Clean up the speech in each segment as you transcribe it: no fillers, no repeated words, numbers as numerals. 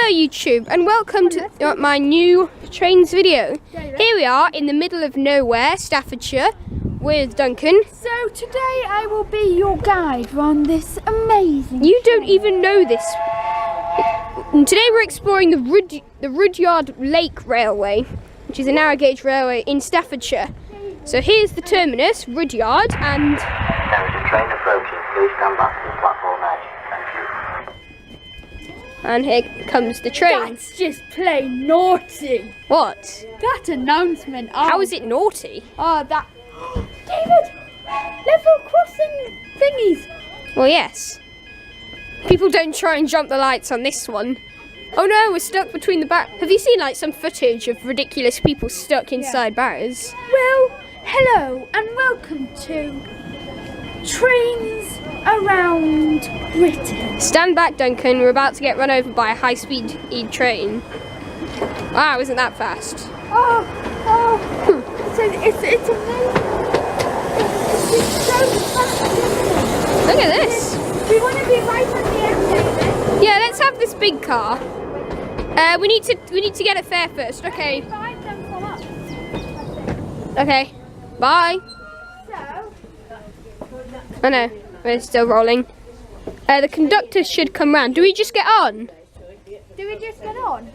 Hello YouTube and welcome to my new trains video. Here we are in the middle of nowhere, Staffordshire, with Duncan. So today I will be your guide on this amazing You don't even know this. And today we're exploring the Rudyard Lake Railway, which is a narrow gauge railway in Staffordshire. So here's the terminus, Rudyard, and... There is a train approaching. Please stand back to the platform edge. Thank you. And here comes the train. That's just plain naughty. What? That announcement. How is it naughty? Oh, that... David! Level crossing thingies. Well, yes. People don't try and jump the lights on this one. Oh no, we're stuck between the barriers. Have you seen like some footage of ridiculous people stuck inside barriers? Well, hello and welcome to Trains Around Britain. Stand back, Duncan. We're about to get run over by a high-speed train. Wow, isn't that fast? Oh, so it's amazing. It's so fast. Look at this. We want to be right on the end, David. Yeah, let's have this big car. We need to get it there first. Okay. Five them from up. Okay. Bye. So, Oh no, we're still rolling. The conductor should come round. Do we just get on? do we just get on?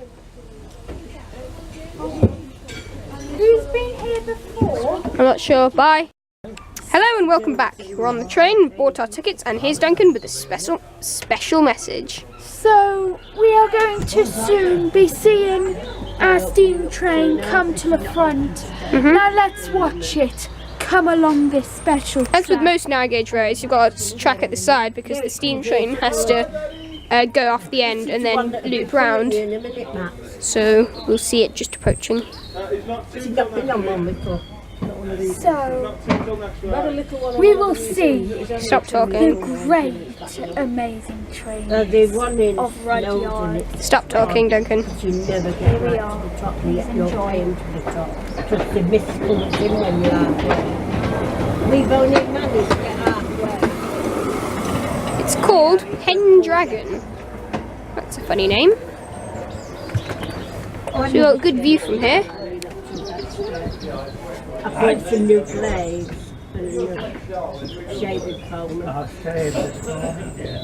Who's been here before? I'm not sure. Bye. Hello and welcome back. We're on the train, we've bought our tickets, and here's Duncan with a special message. So, we are going to soon be seeing our steam train come to the front. Now let's watch it come along this special As with track. most narrow gauge rails, you've got a track at the side because the steam train has to go off the end and then loop round. So we'll see it just approaching. So, we will see Stop the talking. great, amazing train of Rudyard. Stop talking, Duncan. You never get right to the top and get your claim to the top. Just the mist comes in when you're halfway. We've only managed to get halfway. It's called Pendragon. That's a funny name. So we've got a good view from here. I put some new blades and new shaving foam.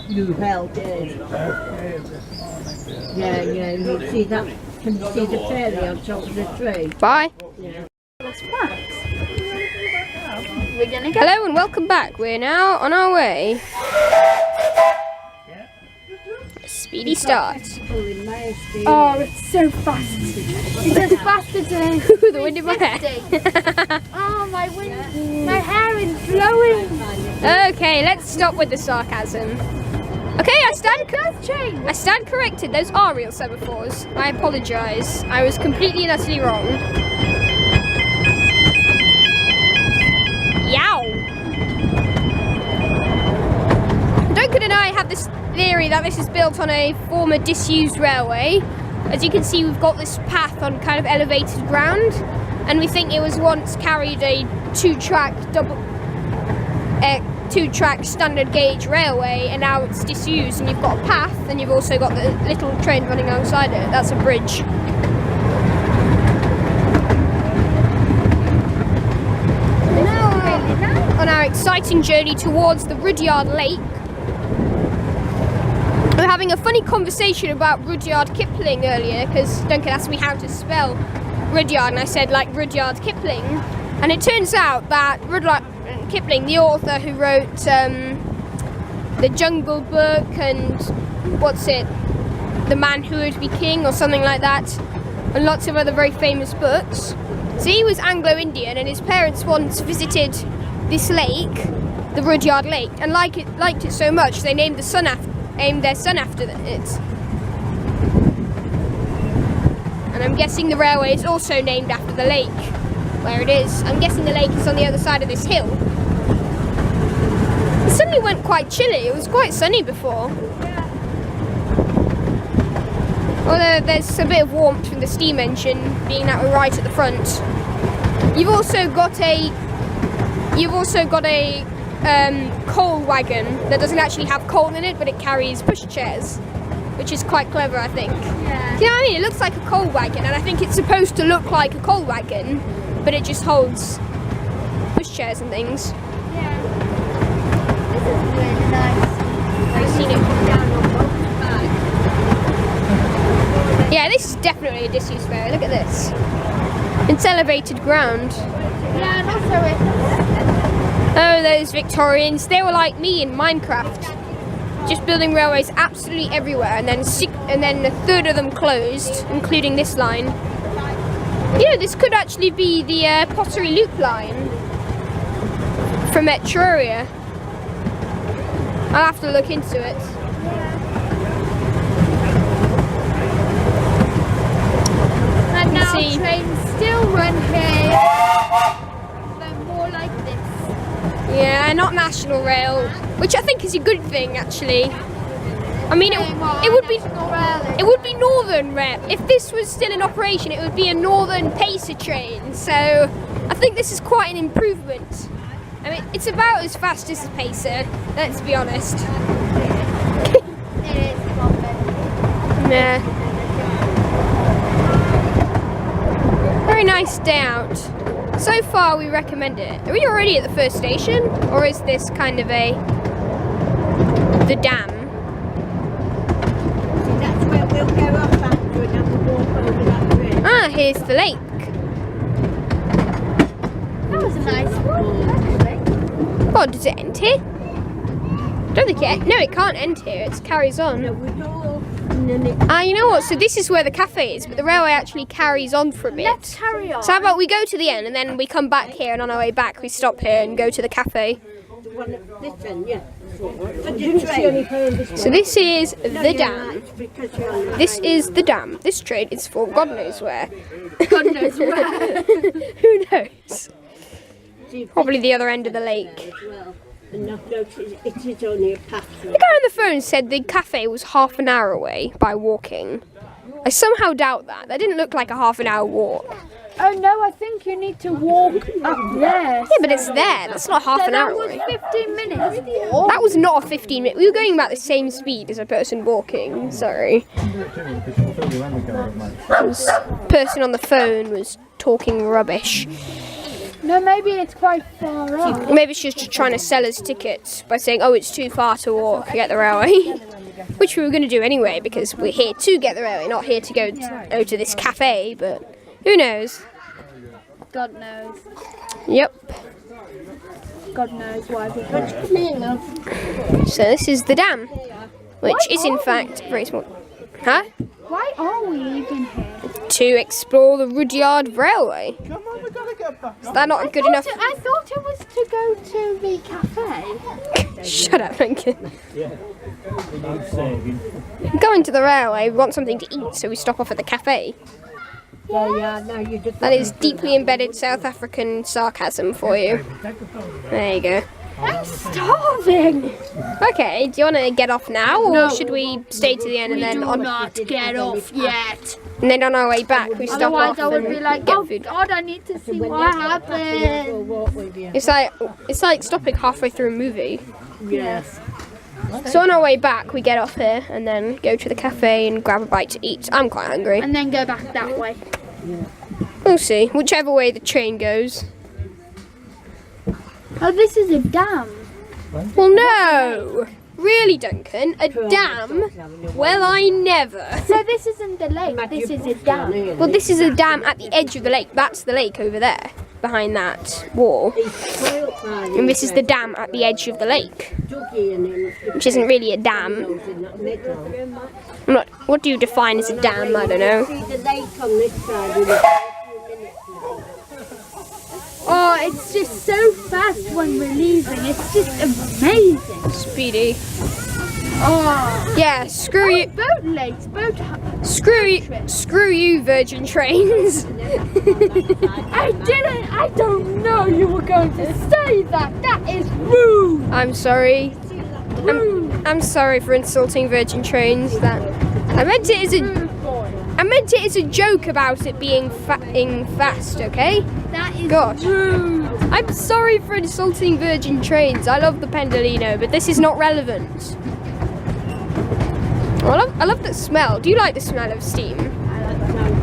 You held it. Yeah, you see that? Can you see the fairy on top of the tree? Bye. Yeah. We're gonna go. Hello and welcome back. We're now on our way. A speedy start. Oh, it's so fast. It's as fast as a The wind in my hair. Oh, my hair is blowing. Okay, let's stop with the sarcasm. Okay, I stand corrected. Those are real semaphores. I apologise. I was completely and utterly wrong. Yow! Duncan and I have this theory that this is built on a former disused railway. As you can see, we've got this path on kind of elevated ground, and we think it was once carried a two-track standard gauge railway, and now it's disused, and you've got a path, and you've also got the little train running alongside it. That's a bridge. Now on our exciting journey towards the Rudyard Lake, we were having a funny conversation about Rudyard Kipling earlier, because Duncan asked me how to spell Rudyard, and I said like Rudyard Kipling, and it turns out that Rudyard Kipling, the author who wrote The Jungle Book and The Man Who Would Be King or something like that, and lots of other very famous books. So he was Anglo-Indian, and his parents once visited this lake, the Rudyard Lake, and liked it so much they named their son after it. And I'm guessing the railway is also named after the lake where it is. I'm guessing the lake is on the other side of this hill. It suddenly went quite chilly. It was quite sunny before. Although there's a bit of warmth from the steam engine, being that we're right at the front. You've also got a coal wagon that doesn't actually have coal in it, but it carries pushchairs. which is quite clever, I think. Yeah. Do you know what I mean? It looks like a coal wagon, and I think it's supposed to look like a coal wagon, but it just holds pushchairs and things. Yeah. This is really nice. I've seen it come down on both sides. Yeah, this is definitely a disused ferry. Look at this. It's elevated ground. Yeah, and also Oh, those Victorians, they were like me in Minecraft. Just building railways absolutely everywhere, and then a third of them closed, including this line. Yeah, this could actually be the Pottery Loop line from Etruria. I'll have to look into it. And now see. trains still run here. They're more like this. Yeah, not National Rail, which I think is a good thing actually. I mean, it would be Northern Rail. If this was still in operation, it would be a Northern Pacer train. So I think this is quite an improvement. I mean, it's about as fast as a Pacer, let's be honest. It is proper. Yeah. Very nice day out. So far, we recommend it. Are we already at the first station, or is this kind of the dam? That's where we'll go off after and have a walk over that bridge. Ah, here's the lake. That was a nice one, actually. Oh, does it end here? Don't think it. No, it can't end here. It carries on. No, we go off and then it Ah, you know what? So this is where the cafe is, but the railway actually carries on for a bit. Let's carry on. So how about we go to the end and then we come back here, and on our way back we stop here and go to the cafe. the one at this end, yeah. But the train. So this is the You're dam. right, because you're on the This train. is the dam. This train is for God knows where. God knows where. Who knows? See, Probably the other end of the lake. as well. And I've noticed it is only a path. The guy on the phone said the cafe was half an hour away by walking. I somehow doubt that. That didn't look like a half an hour walk. Oh no, I think you need to walk up there. Yeah, but it's there. That's not half So an that hour was away. 15 minutes walk. That was not a 15 minute. We were going about the same speed as a person walking. Sorry. The person on the phone was talking rubbish. No, maybe it's quite far up. Maybe she's just trying to sell us tickets by saying, oh, it's too far to walk, get the railway. Which we were going to do anyway, because we're here to get the railway, not here to go to this cafe, but who knows? God knows. Yep. God knows why we got. So this is the dam, which is in fact very small. Huh? Why are we even here? To explore the Rudyard Railway. Is that not good enough? I thought it was to go to the cafe. Shut up, Duncan. Going to the railway, we want something to eat, so we stop off at the cafe. Yeah, no, you just. That is deeply embedded South African sarcasm for you. There you go. I'm starving. Okay, do you want to get off now, or should we stay to the end and then on? Not get off yet. And then on our way back, we stop Otherwise, off I would and be like, get oh food. God, I need to see what happened. We'll walk with you. It's like stopping halfway through a movie. Yes. So on our way back, we get off here and then go to the cafe and grab a bite to eat. I'm quite hungry. And then go back that way. We'll see, whichever way the train goes. Oh, this is a dam. Well, no! Really, Duncan? A dam? Well, I never. So this isn't the lake, this is a dam. Well, this is a dam at the edge of the lake. That's the lake over there, behind that wall. And this is the dam at the edge of the lake, which isn't really a dam. I'm not. What do you define as a dam? I don't know. See the lake on this side in a few minutes now. Oh, it's just so fast when we're leaving. It's just amazing. Speedy. Oh, Yeah, screw you. boat lakes, Screw you, Virgin Trains. I don't know you were going to say that. That is rude. I'm sorry. I'm sorry for insulting Virgin Trains. That I meant it as a joke about it being fast. Okay. That is Gosh. rude. I'm sorry for insulting Virgin Trains. I love the Pendolino, but this is not relevant. Well, I love the smell. Do you like the smell of steam?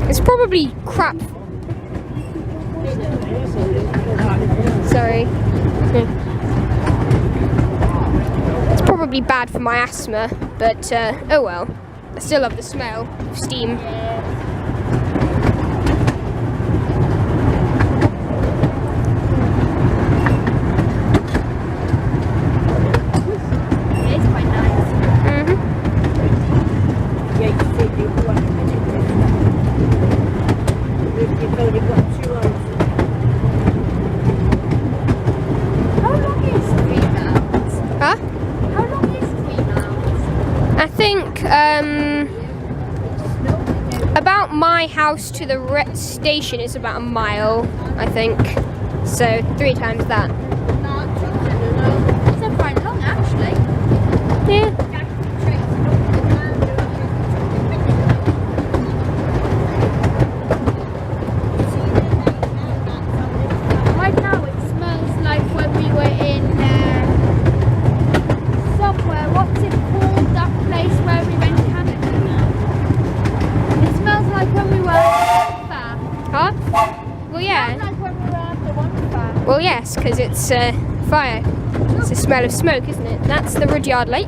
It's probably crap. Sorry. It's probably bad for my asthma, but oh well. I still love the smell of steam. About my house to the station is about a mile, I think. So 3 times that. It's quite long, actually. Yeah. Right now it smells like when we were in somewhere. What's it called? That place where we went camping now. It smells like when we were at the fair. Huh? Well, It yeah. smells like when we were at the one fair. Well, yes, because it's fire. It's the smell of smoke, isn't it? That's the Rudyard Lake.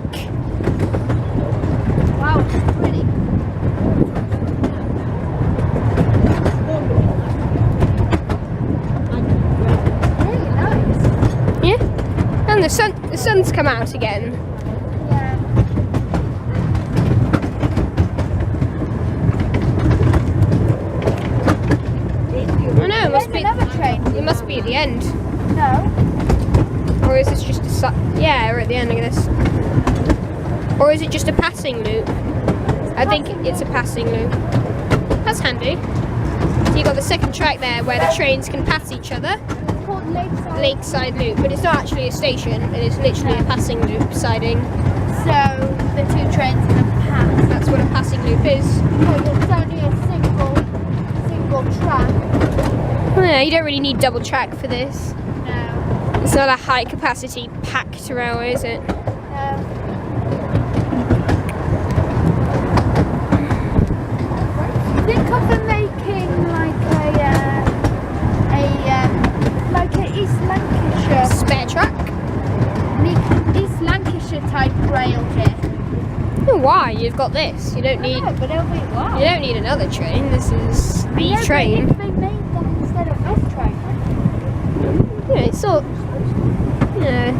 Wow, it's pretty. Really nice. Yeah. And the sun's come out again. Yeah. I know, it must There's be. another train. It must be at the end. No. Or is this just a yeah, we're at the end, I guess. Or is it just a passing loop? I think it's a passing loop. That's handy. So you've got the second track there where the trains can pass each other. It's called Lakeside. Lakeside Loop, but it's not actually a station, it is literally a passing loop siding. So the 2 trains can pass. That's what a passing loop is. Because it's only a single track. Well, yeah, you don't really need double track for this. No. It's not a high capacity packed railway, is it? Think of them making like a East Lancashire, Spare track? East Lancashire type rail here. Oh, why? You've got this. You don't need. No, but it'll be wow. You don't need another train. This is the Yeah, but train. if they made them instead of this train. Yeah, it's all.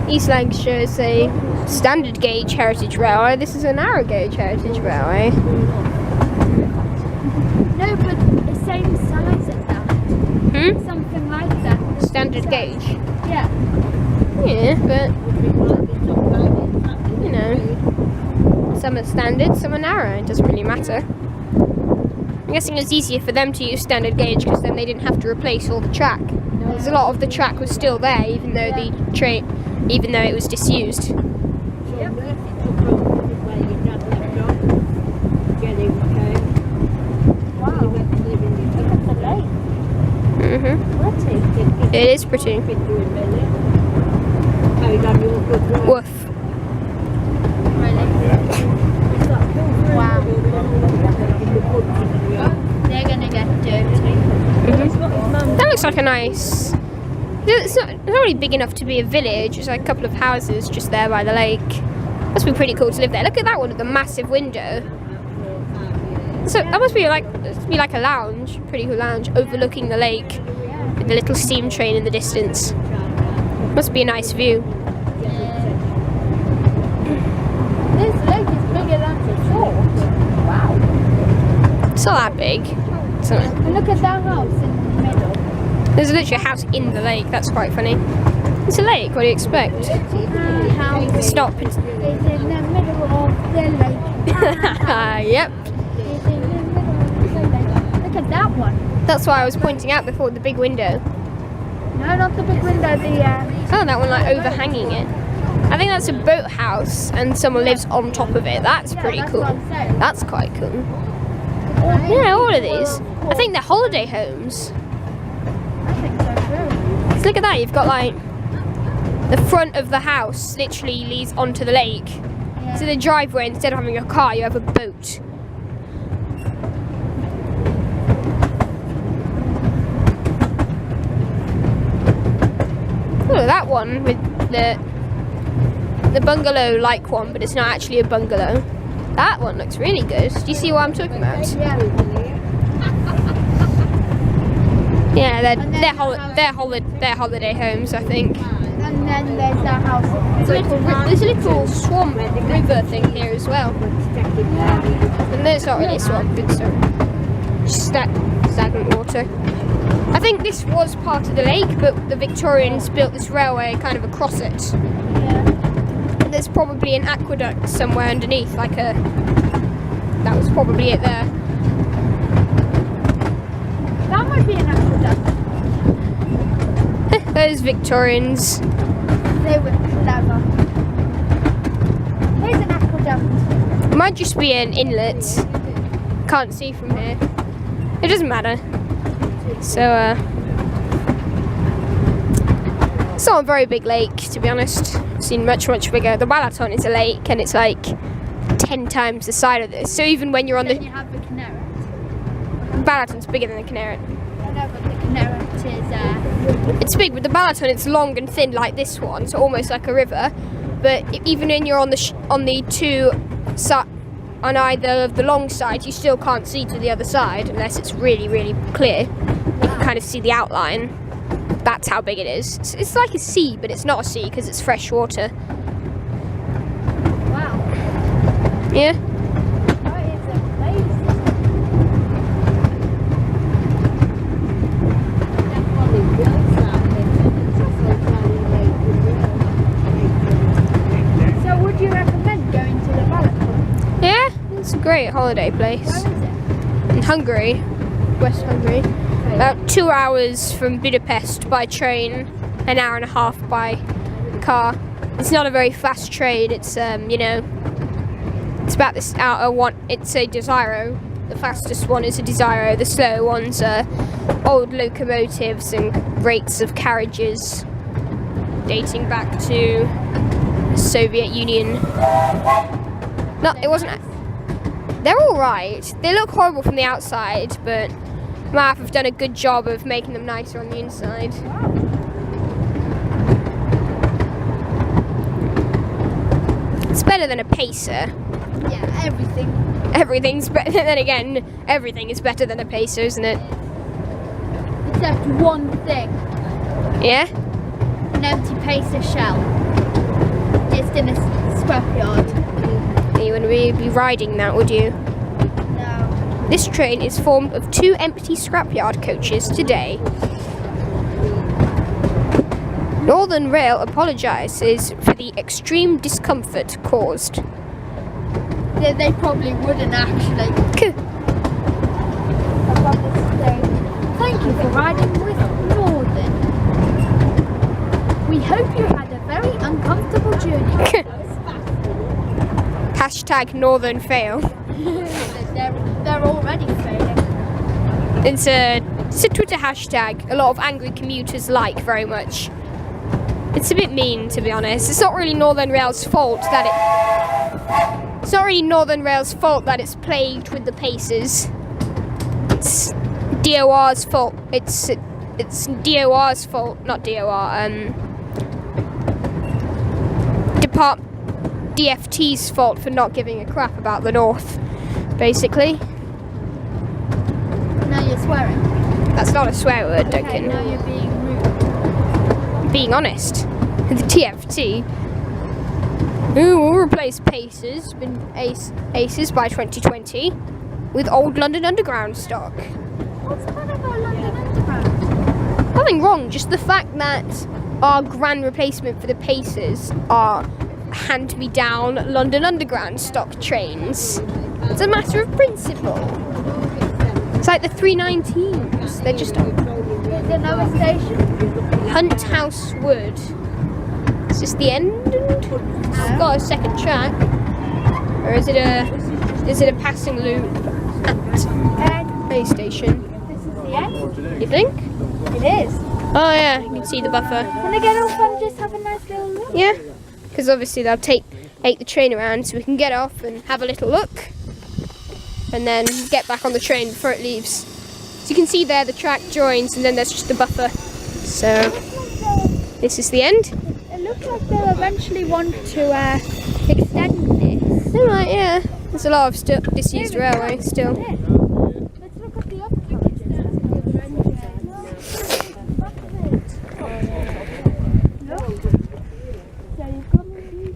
East Lancashire is a standard gauge heritage railway. This is a narrow gauge heritage railway. No, but the same size as that. Something like that. Standard gauge. Yeah. Yeah, but you know, some are standard, some are narrow. It doesn't really matter. I'm guessing it's easier for them to use standard gauge because then they didn't have to replace all the track. Because a lot of the track was still there, even though even though it was disused. Wow. Look at the lake. Pretty. It is pretty. Woof. Really? Wow. They're gonna get dirty. That looks like a nice. It's not really big enough to be a village. It's like a couple of houses just there by the lake. Must be pretty cool to live there. Look at that one with the massive window. So that must be like a lounge, pretty cool lounge overlooking the lake with the little steam train in the distance. Must be a nice view. This lake is bigger than the thought. Wow. It's not that big. And look at that house in the middle. There's literally a house in the lake. That's quite funny. It's a lake. What do you expect? House Stop. is in the middle of the lake. Yep. It's in the middle of the lake. Look at that one. That's why I was pointing out before the big window. No, not the big window. The Oh, that one like overhanging it. I think that's a boathouse and someone lives on top of it. That's pretty that's cool. what I'm saying. That's quite cool. Yeah, all of these. I think they're holiday homes. I think so too. So look at that. You've got like the front of the house literally leads onto the lake, So the driveway, instead of having a car, you have a boat. Oh, that one with the bungalow-like one, but it's not actually a bungalow. That one looks really good. Do you see what I'm talking about? Yeah, they're holiday homes, I think. And then there's our house. There's a little swamp river thing here as well. And there's not really a swamp, it's just stagnant water. I think this was part of the lake, but the Victorians built this railway kind of across it. And there's probably an aqueduct somewhere underneath, that was probably it there. That might be an aqueduct. Those Victorians. They were clever. Here's an aqueduct. It might just be an inlet. Can't see from here. It doesn't matter. So, it's not a very big lake, to be honest. I've seen much bigger. The Balaton is a lake, and it's like 10 times the size of this. So even when you're on Then you have the Kineret. Balaton's bigger than the Kineret. I know, but the Kineret is It's big, but the Balaton, it's long and thin like this one, so almost like a river. But even when you're on the two on either of the long sides, you still can't see to the other side unless it's really, really clear. You can kind of see the outline. That's how big it is. It's like a sea, but it's not a sea because it's fresh water. wow. Yeah. That is amazing. So would you recommend going to the Balaton? Yeah, it's a great holiday place. Where is it? In Hungary, West Hungary. About 2 hours from Budapest by train, an hour and a half by car. It's not a very fast train. It's it's about this outer one. It's a Desiro. The fastest one is a Desiro. The slow ones are old locomotives and rates of carriages dating back to the Soviet Union. No, it wasn't. They're all right. They look horrible from the outside, but MAF have done a good job of making them nicer on the inside. It's better than a pacer. Yeah, everything. Everything's better. Then again, everything is better than a pacer, isn't it? Except one thing. Yeah? An empty pacer shell. Just in a scrapyard. You wouldn't really be riding that, would you? No. This train is formed of 2 empty scrapyard coaches today. Northern Rail apologises for the extreme discomfort caused. They probably wouldn't actually. Thank you for riding with Northern. We hope you had a very uncomfortable journey. Hashtag Northern fail. They're already failing. It's a Twitter hashtag a lot of angry commuters like very much. It's a bit mean, to be honest. It's not really Northern Rail's fault that it's not really Northern Rail's fault that it's plagued with the paces. It's DOR's fault. It's DOR's fault, not DOR. DFT's fault for not giving a crap about the North, basically. Now you're swearing. That's not a swear word, Okay, Duncan. now you're being rude. Being honest. The TFT. Who will replace Paces, Aces by 2020 with old London Underground stock. What's fun about London Underground? Nothing wrong, just the fact that our grand replacement for the Paces are hand-me-down London Underground stock trains. It's a matter of principle. It's like the 319s. They're just There's another station. Hunt House Wood. Is this the end? It's got a second track. Or is it a passing loop at a station? This is the end. You think? It is. Oh yeah, you can see the buffer. Wanna get off and just have a nice little look? Yeah, because obviously they'll take take the train around so we can get off and have a little look, and then get back on the train before it leaves. So you can see there the track joins, and then there's just a buffer. So this is the end. It looks like they'll eventually want to extend this. They might, yeah. There's a lot of disused railway still. Let's look at the other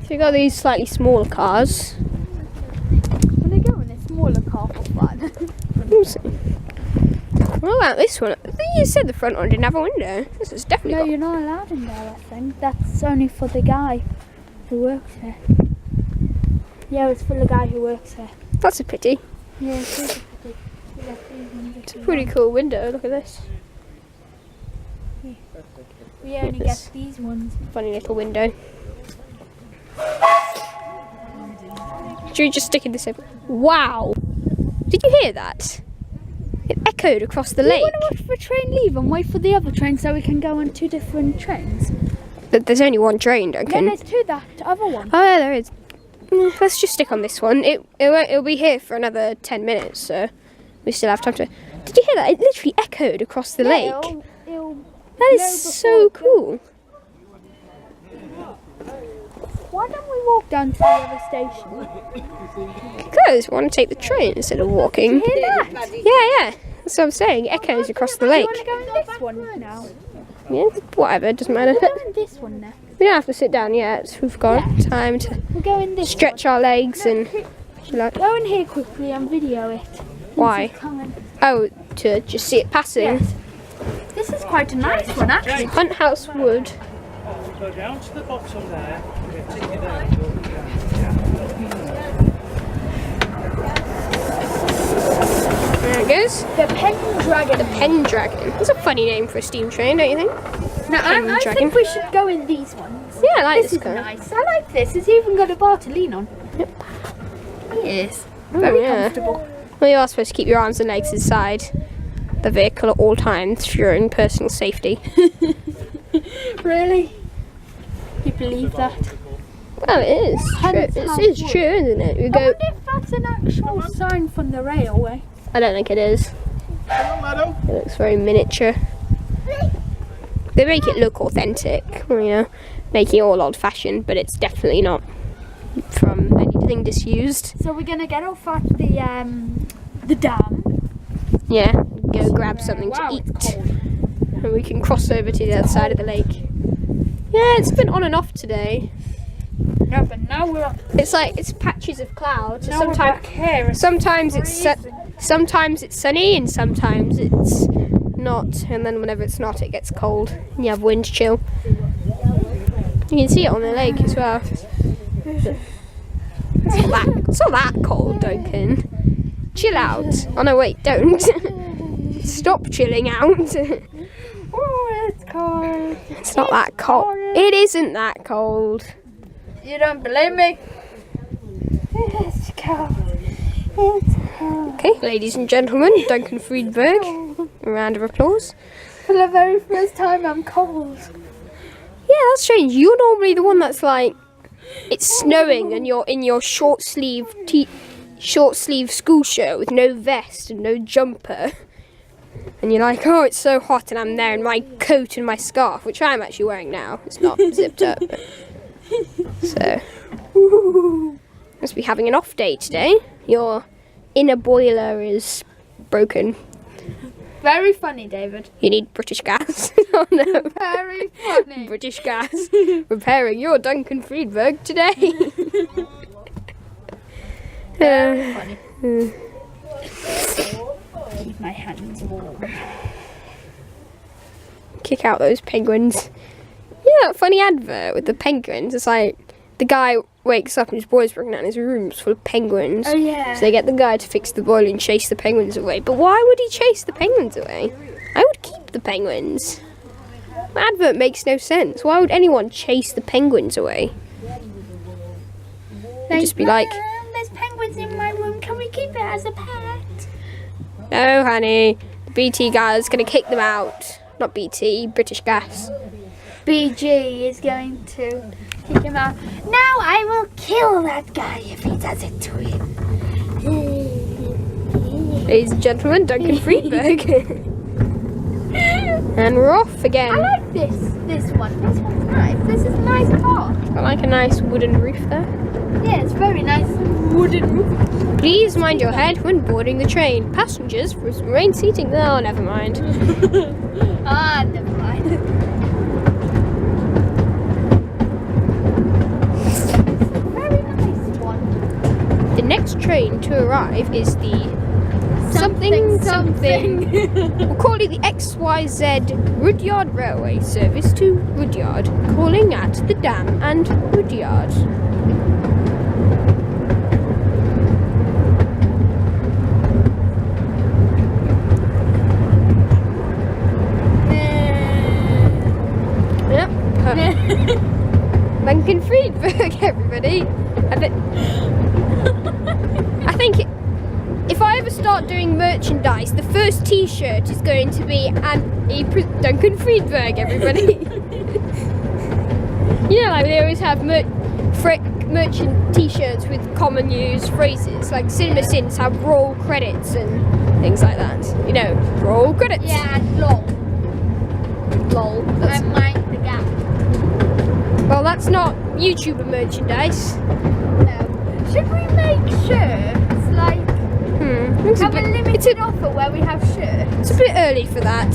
So we've got these slightly smaller cars. Can they go in a smaller car for fun? We'll see. What about this one? I think you said the front one didn't have a window. This is definitely No, got... you're not allowed in there, I think. That's only for the guy who works here. Yeah, it's for the guy who works here. That's a pity. Yeah, it's really pretty. It's a pretty cool window. Look at this. We only Yes. get these ones. Funny little window. Should we just stick in this over? Wow! Did you hear that? It echoed across the Do you lake. want to watch the train leave and wait for the other train so we can go on 2 different trains? But there's only one train, Then Duncan. there's 2 that other one. Oh yeah, there is. Let's just stick on this one. It'll be here for another 10 minutes, so we still have time to... Did you hear that? It literally echoed across the lake. It'll That blow is so before cool. Why don't we walk down to the other station? Because we want to take the train instead of walking. Hear that? Yeah. That's what I'm saying. It echoes across the Do you lake. want to go in this one now? Yeah, whatever, doesn't matter. We'll go in this one now. We don't have to sit down yet. We've got time to We'll go in this stretch our legs and... one. Go in here quickly and video it. Why? Come in. Oh, to just see it passing. Yes. This is quite a nice one, actually. Hunt House Wood. Go down to the bottom there. Take it down. There it goes. The Pendragon. The Pendragon. That's a funny name for a steam train, don't you think? Now, I Pendragon. think we should go in these ones. Yeah, I like This this is car. nice. I like this. It's even got a bar to lean on. Yep. Yes. Very yeah. comfortable. Well, you are supposed to keep your arms and legs inside the vehicle at all times for your own personal safety. Really? You believe that? Well, it is. True. It is true, isn't it? We I go. wonder if that's an actual sign from the railway. I don't think it is. Madam. It looks very miniature. They make it look authentic, making it all old-fashioned, but it's definitely not from anything disused. So we're gonna get off at the dam. Yeah, go grab something Wow, to it's eat, cold. and we can cross over to the other side of the lake. Yeah, it's been on and off today. No, but now we're up. It's like it's patches of clouds. Now we're back here. Sometimes it's freezing. sometimes it's sunny and sometimes it's not. And then whenever it's not, it gets cold and you have wind chill. You can see it on the lake as well. It's not that cold, Duncan. Chill out. Oh no, wait, don't. Stop chilling out. Oh, it's cold. It's not that cold. It isn't that cold. You don't believe me? It's cold. It's cold. Okay, ladies and gentlemen, Duncan Friedberg. A round of applause. For the very first time, I'm cold. Yeah, that's strange. You're normally the one that's like, it's snowing and you're in your short sleeve school shirt with no vest and no jumper. And you're like, oh, it's so hot, and I'm there in my coat and my scarf, which I'm actually wearing now. It's not zipped up. But... So, must be having an off day today. Your inner boiler is broken. Very funny, David. You need British gas. Oh no. Very funny. British gas. Repairing your Duncan Friedberg today. Very funny. Keep my hands warm. Kick out those penguins. Yeah, that funny advert with the penguins. It's like the guy wakes up and his boiler's broken down. His room's full of penguins. Oh yeah. So they get the guy to fix the boiler and chase the penguins away. But why would he chase the penguins away? I would keep the penguins. The advert makes no sense. Why would anyone chase the penguins away? They'd just be like, there's penguins in my room. Can we keep it as a pet? no, honey, the BT guy's going to kick them out. Not BT, British Gas. BG is going to kick him out. Now I will kill that guy if he does it to him. Ladies and gentlemen, Duncan Friedberg. And we're off again. I like this one. This one's nice. This is a nice car. Got like a nice wooden roof there. Yeah, it's very nice wooden roof. Please mind your head when boarding the train. Passengers remain seating. Oh, never mind. Never mind. Very nice one. The next train to arrive is the something. We'll call it the XYZ Rudyard Railway service to Rudyard, calling at the Dam and Rudyard. Yep. Duncan Friedberg, everybody. I think if I ever start doing merchandise, the first T-shirt is going to be Duncan Friedberg, everybody. You know, like they always have merchant T-shirts with common used phrases, like Cinema Sins have roll credits and things like that. You know, roll credits. Yeah, and lol. Lol. I mind the gap. Well, that's not YouTuber merchandise. No. Should we make shirts like have a limited offer where we have shirts? It's a bit early for that.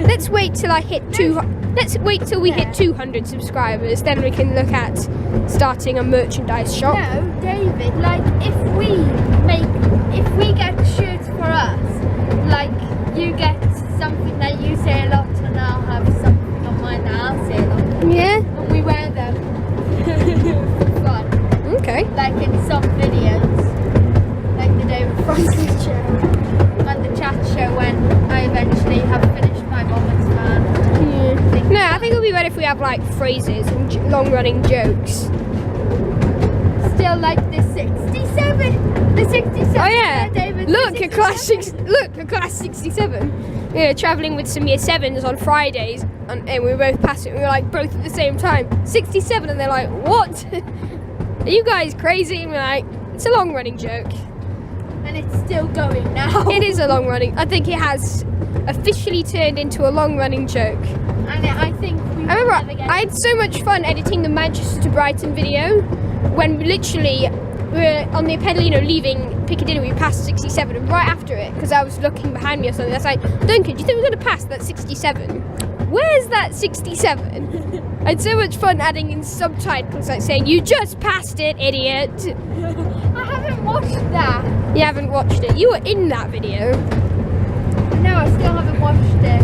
Let's wait till I hit Let's wait till we hit 200 subscribers. Then we can look at starting a merchandise shop. No, David. Like if we get shirts for us, like you get something that you say a lot, and I'll have something on mine that I'll say a lot. Yeah. And we wear them for fun. Okay. Like in some videos, like the David Franklin show and the chat show when I eventually have finished my Moments fan. Yeah. No, I think it'll be better if we have like phrases and long-running jokes. Still like the 67. The 67. Oh yeah. David, Look, a class 67. We were travelling with some year 7s on Fridays, and we were both passing. We were like both at the same time. 67, and they're like, "What? Are you guys crazy?" And we're like, "It's a long-running joke." And it's still going now. It is a long-running. I think it has officially turned into a long-running joke. And I think we I will remember never get I had so much fun editing the Manchester to Brighton video when literally we were on the Pedalino leaving Piccadilly. We passed 67, and right after it, because I was looking behind me or something, I was like, "Duncan, do you think we're going to pass that 67? Where's that 67? I had so much fun adding in subtitles, like saying, "You just passed it, idiot." I haven't watched that. You haven't watched it. You were in that video. No, I still haven't watched it.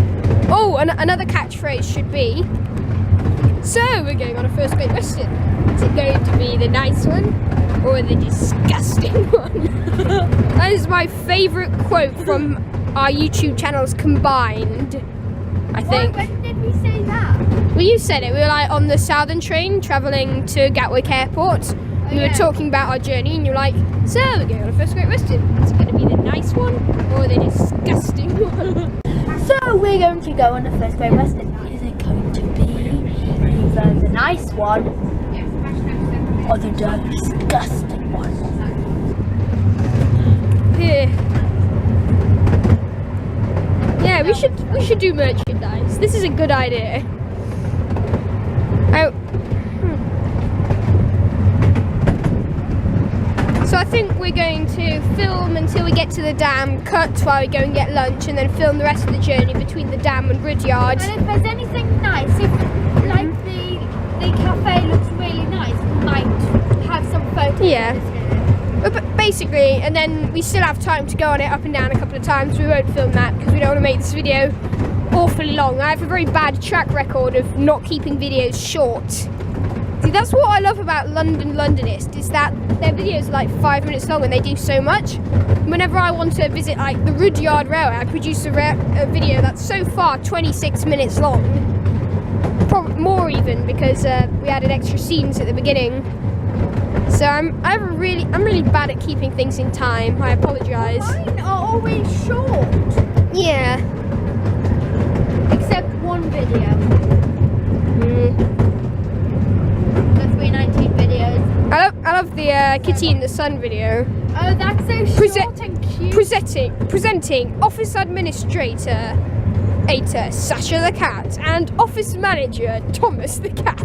Oh, another catchphrase should be, "So, we're going on a first Great Western. Is it going to be the nice one or the disgusting one?" That is my favourite quote from our YouTube channels combined, I think. When did we say that? Well, you said it. We were like on the Southern train travelling to Gatwick Airport. We were yeah. talking about our journey, and you're like, "So, we're going on a first Great Western. Is it going to be the nice one or the disgusting one?" So we're going to go on the first Great Western. Is it going to be either the nice one or the disgusting one? Yeah, we should do merchandise. This is a good idea. So I think we're going to film until we get to the dam, cut while we go and get lunch, and then film the rest of the journey between the dam and Rudyard. And if there's anything nice, if like the cafe looks really nice, we might have some photos. Yeah. Of this. But basically, and then we still have time to go on it up and down a couple of times. We won't film that because we don't want to make this video awfully long. I have a very bad track record of not keeping videos short. See, that's what I love about Londonist, is that their videos are like 5 minutes long and they do so much. Whenever I want to visit like the Rudyard Railway, I produce a video that's so far 26 minutes long. Probably more even, because we added extra scenes at the beginning. So I'm really bad at keeping things in time. I apologise. Mine are always short, Yeah. except one video. love the Kitty in the Sun video. Oh, that's so short and cute. Presenting Office Administrator Sasha the cat and Office Manager Thomas the cat.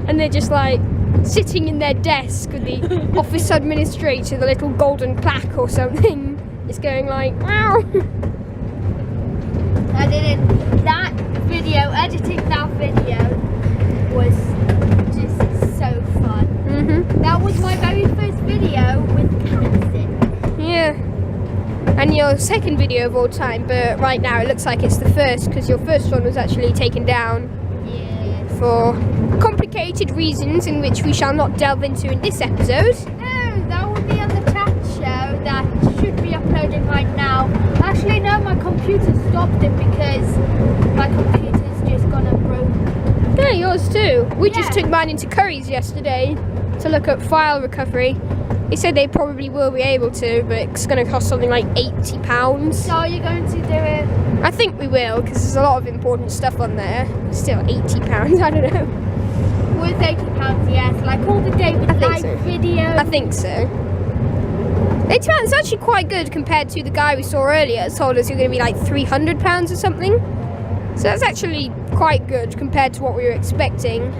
And they're just like sitting in their desk with the Office Administrator, the little golden plaque or something. It's going like, wow. Editing that video was just so fun. That was my very first video with Captain. Yeah. And your second video of all time, but right now it looks like it's the first because your first one was actually taken down. Yes. For complicated reasons in which we shall not delve into in this episode. No, that will be on the chat show that should be uploading right now. Actually, no, my computer stopped it because my computer's just gone broke. Yeah, yours too. We just took mine into Curry's yesterday to look at file recovery. They said they probably will be able to, but it's going to cost something like £80. So are you going to do it? I think we will, because there's a lot of important stuff on there. Still £80, I don't know. Worth £80, yes. Like all the David Live videos. I think so. It's actually quite good compared to the guy we saw earlier. Told us you're going to be like £300 or something. So that's actually quite good compared to what we were expecting.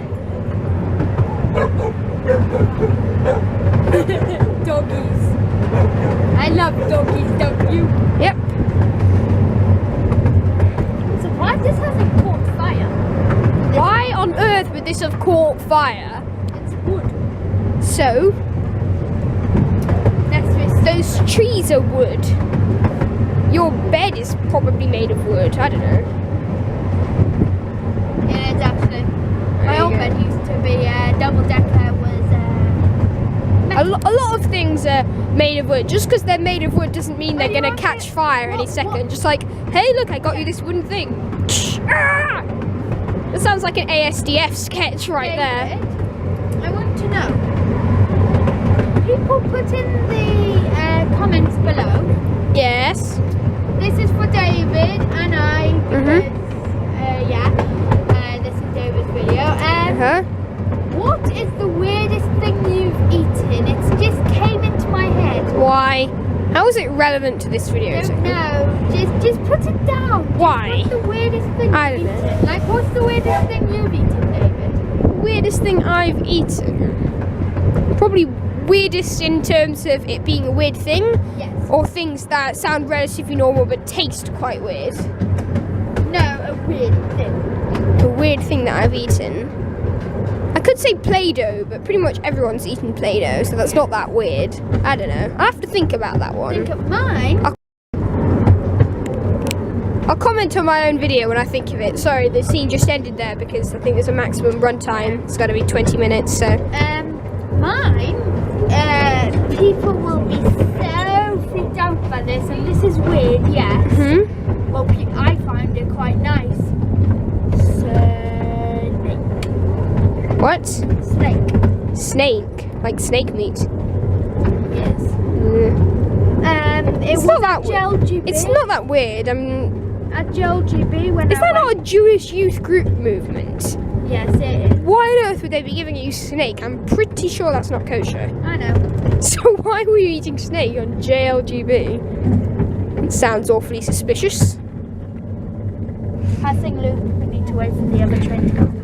Doggies. I love doggies, don't you? Yep. Surprised this hasn't caught fire. Why on earth would this have caught fire? It's wood. So, those trees are wood. Your bed is probably made of wood. I don't know. Yeah, it's actually. My old bed used to be double-decker. A lot of things are made of wood. Just because they're made of wood doesn't mean they're going to catch fire any second. Just like, hey, look, I got you this wooden thing. That sounds like an ASDF sketch right there. I want to know. People put in the comments below. Yes. This is for David and I. Because, this is David's video. What is the weirdest thing you've eaten? It just came into my head. Why? How is it relevant to this video? I don't know. Just put it down. Why? What's the weirdest thing I you've don't know. eaten? Like, what's the weirdest thing you've eaten, David? Weirdest thing I've eaten? Probably weirdest in terms of it being a weird thing? Yes. Or things that sound relatively normal but taste quite weird? No, a weird thing. A weird thing that I've eaten? I could say Play-Doh, but pretty much everyone's eaten Play-Doh, so that's not that weird. I don't know. I'll have to think about that one. Think of mine. I'll comment on my own video when I think of it. Sorry, the scene just ended there because I think there's a maximum runtime. It's got to be 20 minutes, so... Mine, people will be so freaked out by this, and this is weird, yes. Well, I find it quite nice. What? Snake. Snake? Like snake meat? Yes. It's not that weird. It's not that weird. At JLGB when is that not a Jewish youth group movement? Yes, it is. Why on earth would they be giving you snake? I'm pretty sure that's not kosher. I know. So why were you eating snake on JLGB? It sounds awfully suspicious. Passing loop, we need to wait for the other train to go past.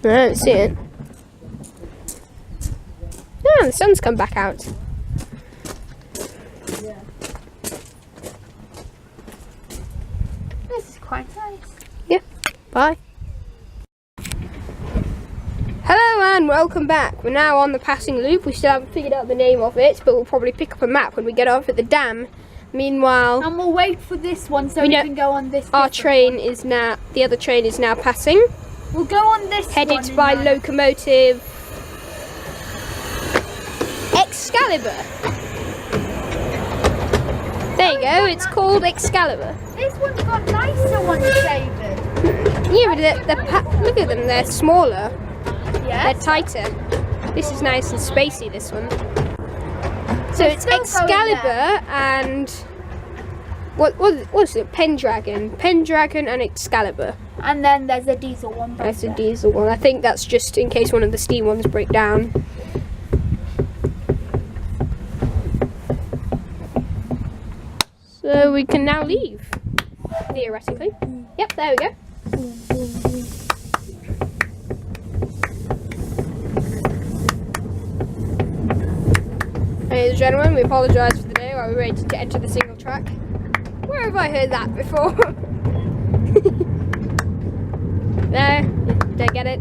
I don't see it. Yeah, the sun's come back out. This is quite nice. Yeah, bye. Hello and welcome back. We're now on the passing loop. We still haven't figured out the name of it, but we'll probably pick up a map when we get off at the dam. Meanwhile, And we'll wait for this one so we can go on this. our different train one. is now, the other train is now passing. We'll go on this one. Headed and by then- locomotive Excalibur. There you go, it's called Excalibur. This one's got nicer ones, David. Yeah, but look at them, they're smaller. Yes. They're tighter. This is nice and spacey, this one. So it's still going Excalibur and what's it? Pendragon and Excalibur. And then there's a diesel one. That's a diesel one. I think that's just in case one of the steam ones break down. So we can now leave, theoretically. Yep, there we go. Ladies and gentlemen, we apologise for the day while we waited to enter the single track. Where have I heard that before? No, don't get it.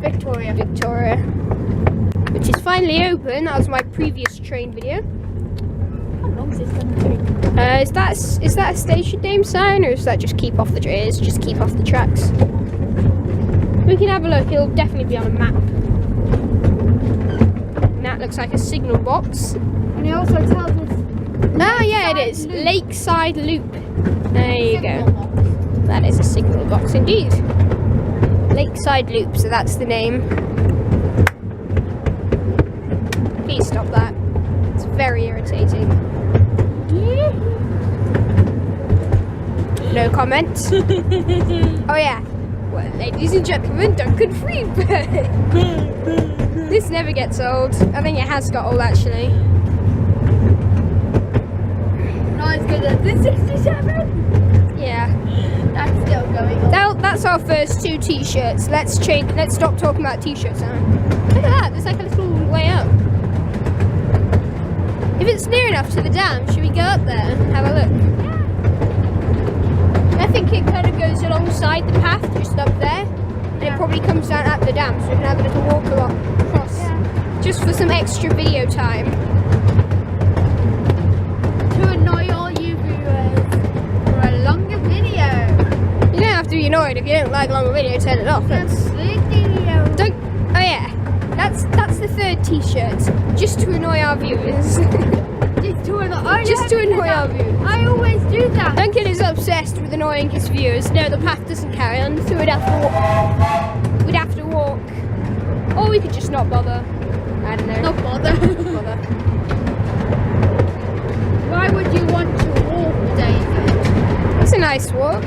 Victoria. Victoria. Which is finally open. That was my previous train video. How long is this going to take? Is that a station name sign, or is that just keep off the tracks? Just keep off the tracks. We can have a look. It'll definitely be on a map. And that looks like a signal box. And it also tells us. Oh yeah, it is. Lakeside Loop. There you go. That is a signal box indeed. Lakeside Loop, so that's the name. Please stop that. It's very irritating. No comment. Oh yeah. Well, ladies and gentlemen, Duncan Freebird. This never gets old. I think it has got old actually. Not as good as the 67. Yeah. That's still going on. That's our first 2 t-shirts. Let's stop talking about t-shirts now. Look at that, there's like a little way up. If it's near enough to the dam, should we go up there and have a look? Yeah. I think it kind of goes alongside the path just up there. And it probably comes down at the dam, so we can have a little walk across. Yeah. Just for some extra video time. To annoy all you viewers for a longer video. You don't have to be annoyed if you don't like longer video, turn it off. Oh yeah, that's the 3rd t-shirt. Just to annoy our viewers. Just to annoy our viewers. I always do that. Duncan is obsessed with annoying his viewers. No, the path doesn't carry on, so we'd have to walk. We'd have to walk. Or we could just not bother. I don't know. Not bother. Bother. Why would you want to walk, David? It's a nice walk.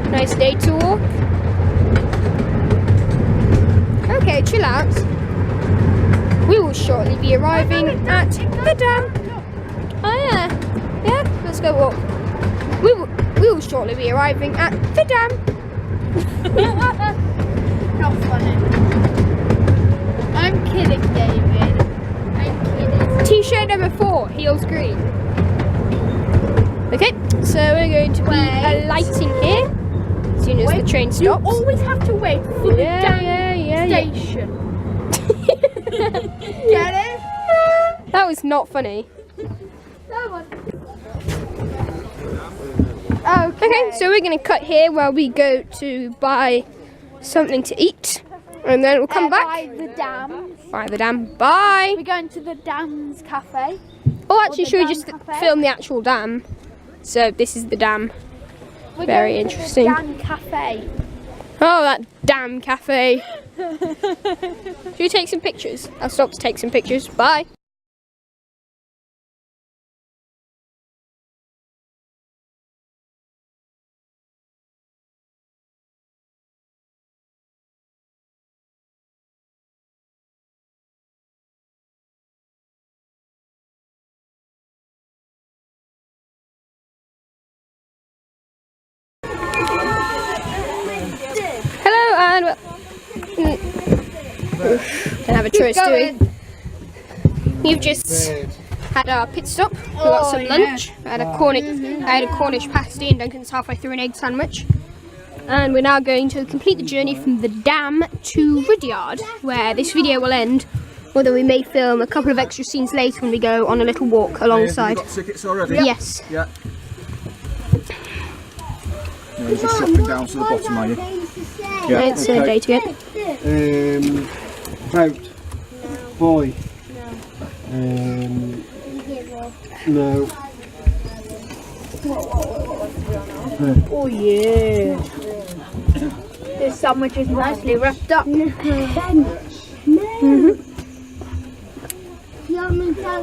Nice day to walk. Okay, chill out. We will shortly be arriving at the dam. Oh yeah. Yeah, let's go walk. We will shortly be arriving at the dam. Not funny. I'm kidding, David. I'm kidding. T-shirt number 4, heels green. Okay, so we're going to be alighting here as soon as the train stops. You always have to wait for the Yeah. station. Get it? That was not funny. Okay, so we're going to cut here while we go to buy something to eat, and then we'll come back. By the dam. By the dam. Bye. We're going to the dam's cafe. Oh, actually, the should we dam just cafe? film the actual dam? So this is the dam. We're Very going interesting. To the dam cafe. Oh, that damn cafe. Should we take some pictures? I'll stop to take some pictures. Bye. Hello and don't have a choice, do we? You've just had our pit stop. We got some lunch. I had a Cornish pasty, and Duncan's halfway through an egg sandwich. And we're now going to complete the journey from the dam to Rudyard, where this video will end. Although we may film a couple of extra scenes later when we go on a little walk alongside. Have you got tickets already? Yes. Yeah. You're just dropping down to the bottom, are you? Yeah. It's a day to get. Boat. Boy. No. Oh yeah. This sandwich is nicely wrapped up.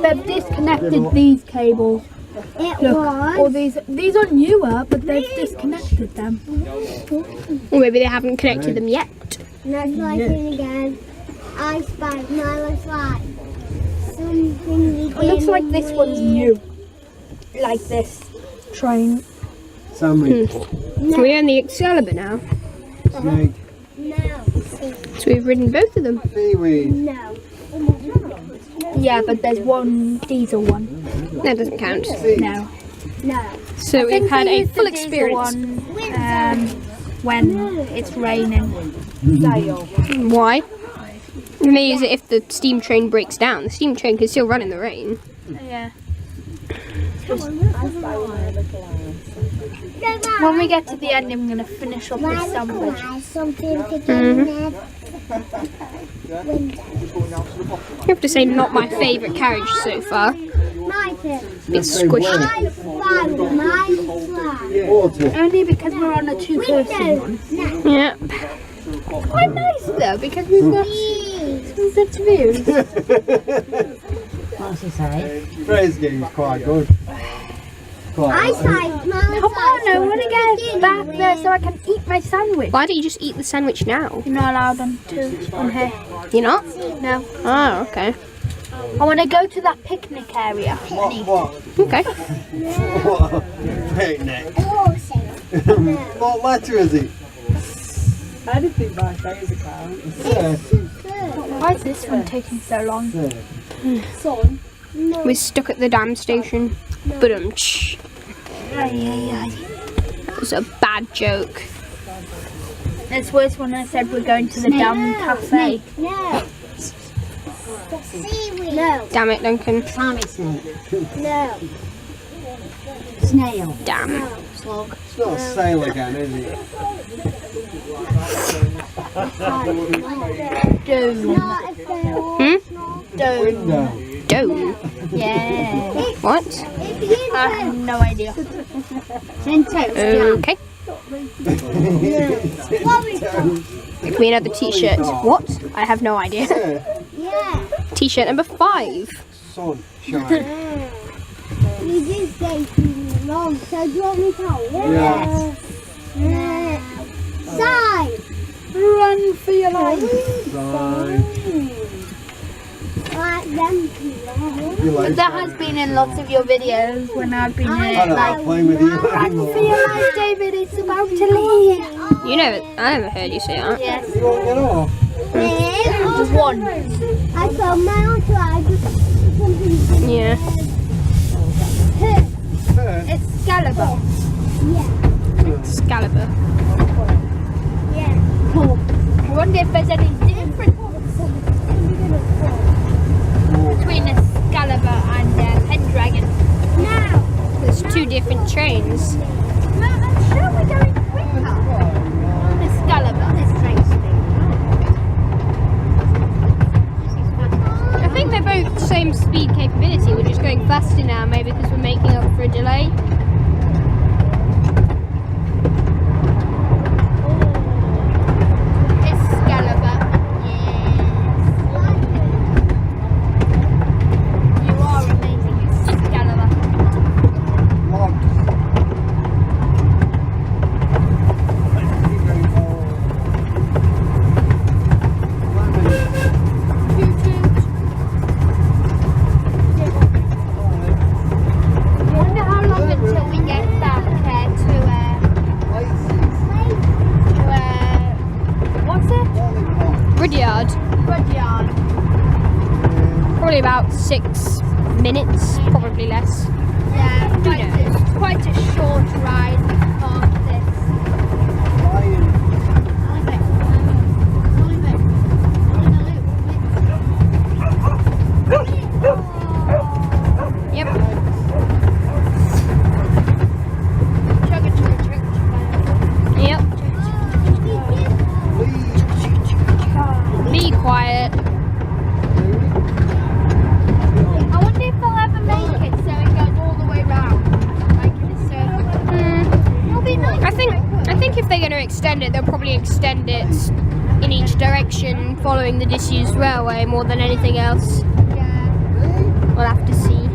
They've disconnected these cables. Look, all these are newer, but they've disconnected them. Or maybe they haven't connected them yet. Not lighting again. I spy. Now looks like something. It looks like this one's new. Like this train. Sandwich. We're in the Excalibur now. Snake. No. So we've ridden both of them. Seaweed. No. Yeah, but there's one diesel one. That doesn't count. No. No. So I we've think had they a use full the diesel experience. one, when it's raining. Why? And they use it if the steam train breaks down. The steam train can still run in the rain. Yeah. When we get to the end, I'm going to finish up this sandwich. Something picking You have to say not my favourite carriage so far. my turn. It's squishy. I fly with my fly. Water. Only because we're on a two-person one. No. Yeah. Quite nice though, because we've got some good views. What's he say? Phrase game's quite good. I fly my Come on, I want to get back there so I can eat my sandwich. Why don't you just eat the sandwich now? You're not allowed on here. You're not? No. Oh, okay. I want to go to that picnic area. What? Okay. What? Picnic. horse. What letter is it? Anything by phase account. Yeah. Why is this one taking so long? Son. No. We're stuck at the dam station. But it's a bad joke. It's worse when I said we're going to the dam cafe. No. Seaweed. No. Damn it, Duncan. Climate snake. No. Snail. Damn. Slug. It's not a sail again, is it? Dome. Not a fail. Window. Dome. Yeah. What? I have no idea. Okay. Give me another t-shirt. What? I have no idea. Yeah. T-shirt number 5. Sunshine. You did say too long, so do you want me to tell you? Yeah. Side. Run for your life. Sign. Like them two. You like That has been in lots of your videos when I've been in I it. don't Like, like playing with you run for anymore. your life, David. It's about to leave. You never, I never heard you say that. Yes. You won't get off. Just one. I saw my flag. Something. Yeah. Excalibur. Excalibur. Yeah. I wonder if there's any difference between Excalibur and Pendragon. Now. There's 2 different trains. Matt, I'm sure we're going quicker on Excalibur. I think they're both the same speed capability. We're just going faster now, maybe because we're making up for a delay. Excalibur. You are amazing, Excalibur. Logs. I wonder how long until we get back what's it? Rudyard. Rudyard. Probably about 6 minutes, probably less. Yeah, quite a short ride of this. Yep. Yep. Be quiet. I wonder if they'll ever make it so it goes all the way round, like in a circle. It'll be nice. I think if they're going to extend it, they'll probably extend it in each direction, following the disused railway more than anything else. Yeah. We'll have to see.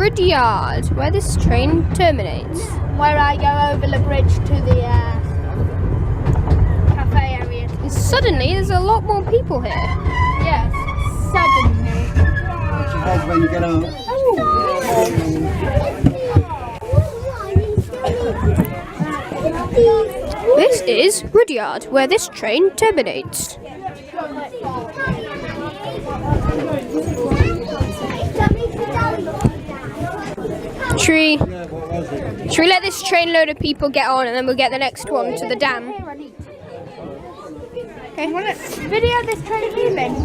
Rudyard, where this train terminates. Where I go over the bridge to the cafe area. And suddenly, there's a lot more people here. Yes, suddenly. That's when you get out. This is Rudyard, where this train terminates. Should we let this trainload of people get on and then we'll get the next one to the dam? Okay. Video this train leaving.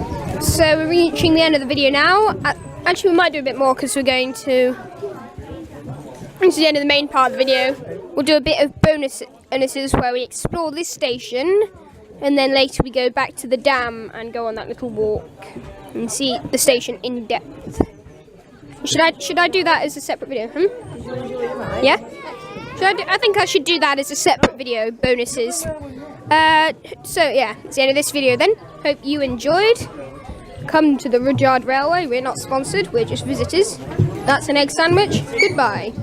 So we're reaching the end of the video now. Actually, we might do a bit more because we're going to the end of the main part of the video. We'll do a bit of bonuses where we explore this station, and then later we go back to the dam and go on that little walk and see the station in depth. Should I do that as a separate video? Yeah? I think I should do that as a separate video, bonuses. So yeah, it's the end of this video then. Hope you enjoyed. Come to the Rudyard Railway. We're not sponsored, we're just visitors. That's an egg sandwich. Goodbye.